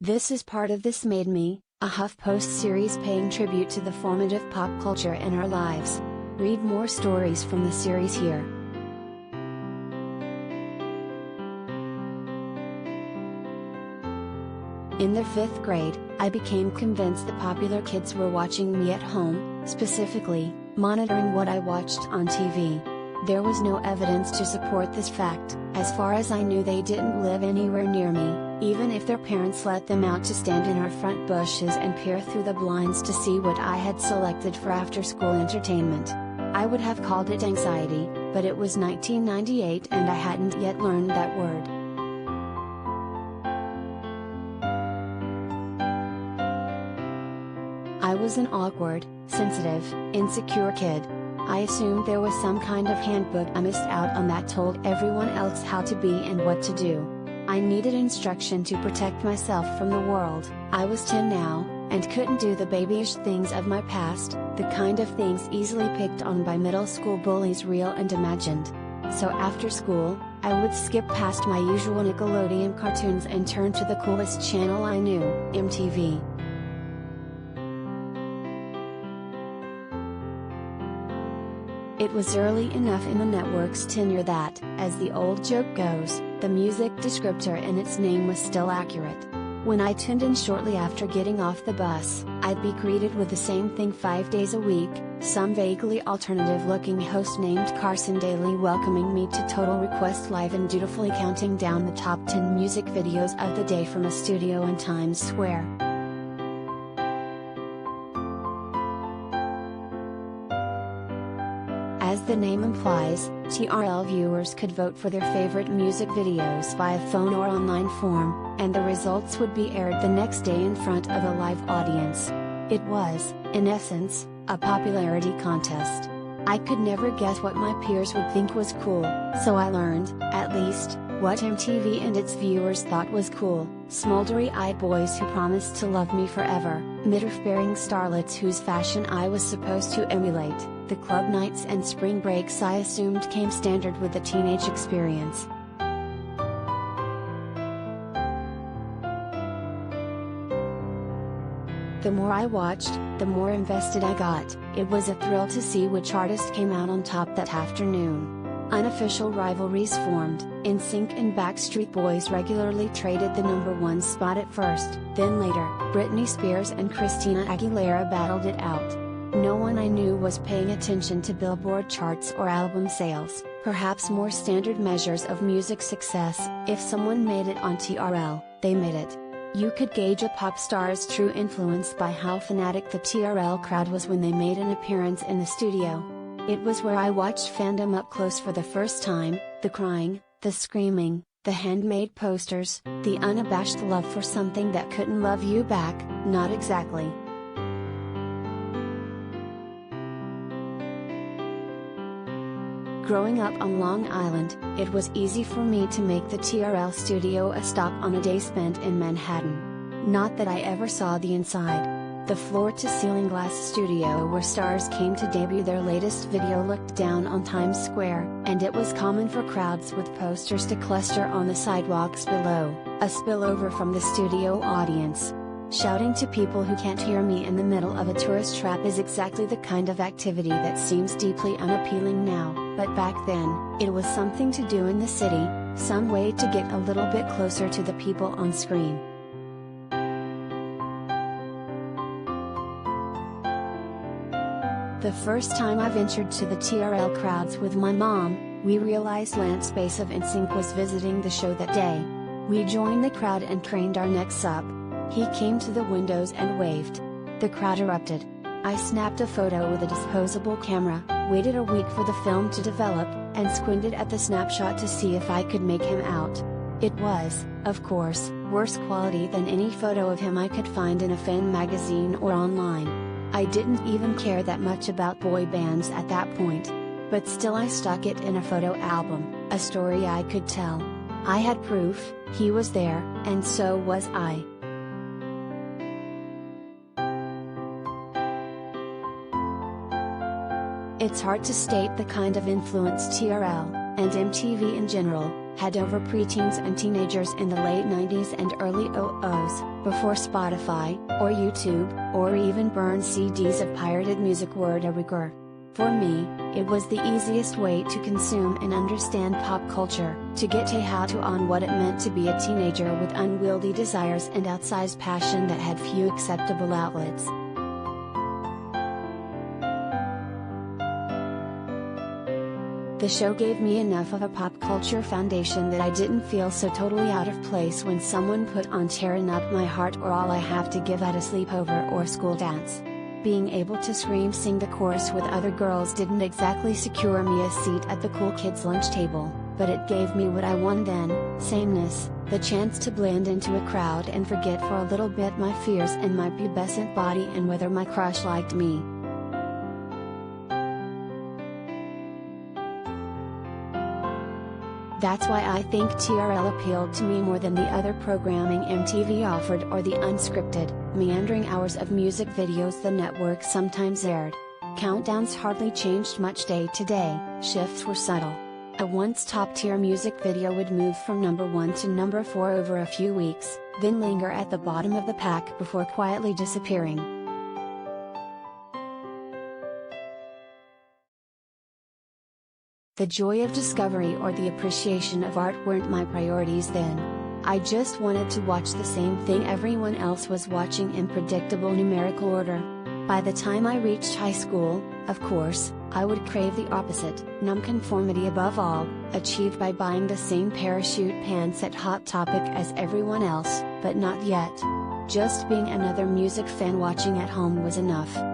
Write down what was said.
This is part of This Made Me, a HuffPost series paying tribute to the formative pop culture in our lives. Read more stories from the series here. In the 5th grade, I became convinced the popular kids were watching me at home, specifically, monitoring what I watched on TV. There was no evidence to support this fact. As far as I knew, they didn't live anywhere near me, even if their parents let them out to stand in our front bushes and peer through the blinds to see what I had selected for after-school entertainment. I would have called it anxiety, but it was 1998 and I hadn't yet learned that word. I was an awkward, sensitive, insecure kid. I assumed there was some kind of handbook I missed out on that told everyone else how to be and what to do. I needed instruction to protect myself from the world. I was 10 now, and couldn't do the babyish things of my past, the kind of things easily picked on by middle school bullies, real and imagined. So after school, I would skip past my usual Nickelodeon cartoons and turn to the coolest channel I knew, MTV. It was early enough in the network's tenure that, as the old joke goes, the music descriptor in its name was still accurate. When I tuned in shortly after getting off the bus, I'd be greeted with the same thing 5 days a week, some vaguely alternative-looking host named Carson Daly welcoming me to Total Request Live and dutifully counting down the top 10 music videos of the day from a studio in Times Square. As the name implies, TRL viewers could vote for their favorite music videos via phone or online form, and the results would be aired the next day in front of a live audience. It was, in essence, a popularity contest. I could never guess what my peers would think was cool, so I learned, at least, what MTV and its viewers thought was cool: smoldery-eyed boys who promised to love me forever, midriff-bearing starlets whose fashion I was supposed to emulate, the club nights and spring breaks I assumed came standard with the teenage experience. The more I watched, the more invested I got. It was a thrill to see which artist came out on top that afternoon. Unofficial rivalries formed. NSYNC and Backstreet Boys regularly traded the #1 spot at first. Then later, Britney Spears and Christina Aguilera battled it out. No one I knew was paying attention to Billboard charts or album sales, perhaps more standard measures of music success. If someone made it on TRL, they made it. You could gauge a pop star's true influence by how fanatic the TRL crowd was when they made an appearance in the studio. It was where I watched fandom up close for the first time: the crying, the screaming, the handmade posters, the unabashed love for something that couldn't love you back, not exactly. Growing up on Long Island, it was easy for me to make the TRL studio a stop on a day spent in Manhattan. Not that I ever saw the inside. The floor-to-ceiling glass studio where stars came to debut their latest video looked down on Times Square, and it was common for crowds with posters to cluster on the sidewalks below, a spillover from the studio audience. Shouting to people who can't hear me in the middle of a tourist trap is exactly the kind of activity that seems deeply unappealing now, but back then, it was something to do in the city, some way to get a little bit closer to the people on screen. The first time I ventured to the TRL crowds with my mom, we realized Lance Bass of NSYNC was visiting the show that day. We joined the crowd and craned our necks up. He came to the windows and waved. The crowd erupted. I snapped a photo with a disposable camera, waited a week for the film to develop, and squinted at the snapshot to see if I could make him out. It was, of course, worse quality than any photo of him I could find in a fan magazine or online. I didn't even care that much about boy bands at that point. But still I stuck it in a photo album, a story I could tell. I had proof, he was there, and so was I. It's hard to state the kind of influence TRL, and MTV in general, had over preteens and teenagers in the late 90s and early 00s, before Spotify, or YouTube, or even burned CDs of pirated music were de rigueur. For me, it was the easiest way to consume and understand pop culture, to get a how-to on what it meant to be a teenager with unwieldy desires and outsized passion that had few acceptable outlets. The show gave me enough of a pop culture foundation that I didn't feel so totally out of place when someone put on Tearing Up My Heart or All I Have to Give at a sleepover or school dance. Being able to sing the chorus with other girls didn't exactly secure me a seat at the cool kids' lunch table, but it gave me what I wanted then, sameness, the chance to blend into a crowd and forget for a little bit my fears and my pubescent body and whether my crush liked me. That's why I think TRL appealed to me more than the other programming MTV offered or the unscripted, meandering hours of music videos the network sometimes aired. Countdowns hardly changed much day to day, shifts were subtle. A once top-tier music video would move from number 1 to number 4 over a few weeks, then linger at the bottom of the pack before quietly disappearing. The joy of discovery or the appreciation of art weren't my priorities then. I just wanted to watch the same thing everyone else was watching in predictable numerical order. By the time I reached high school, of course, I would crave the opposite, nonconformity above all, achieved by buying the same parachute pants at Hot Topic as everyone else, but not yet. Just being another music fan watching at home was enough.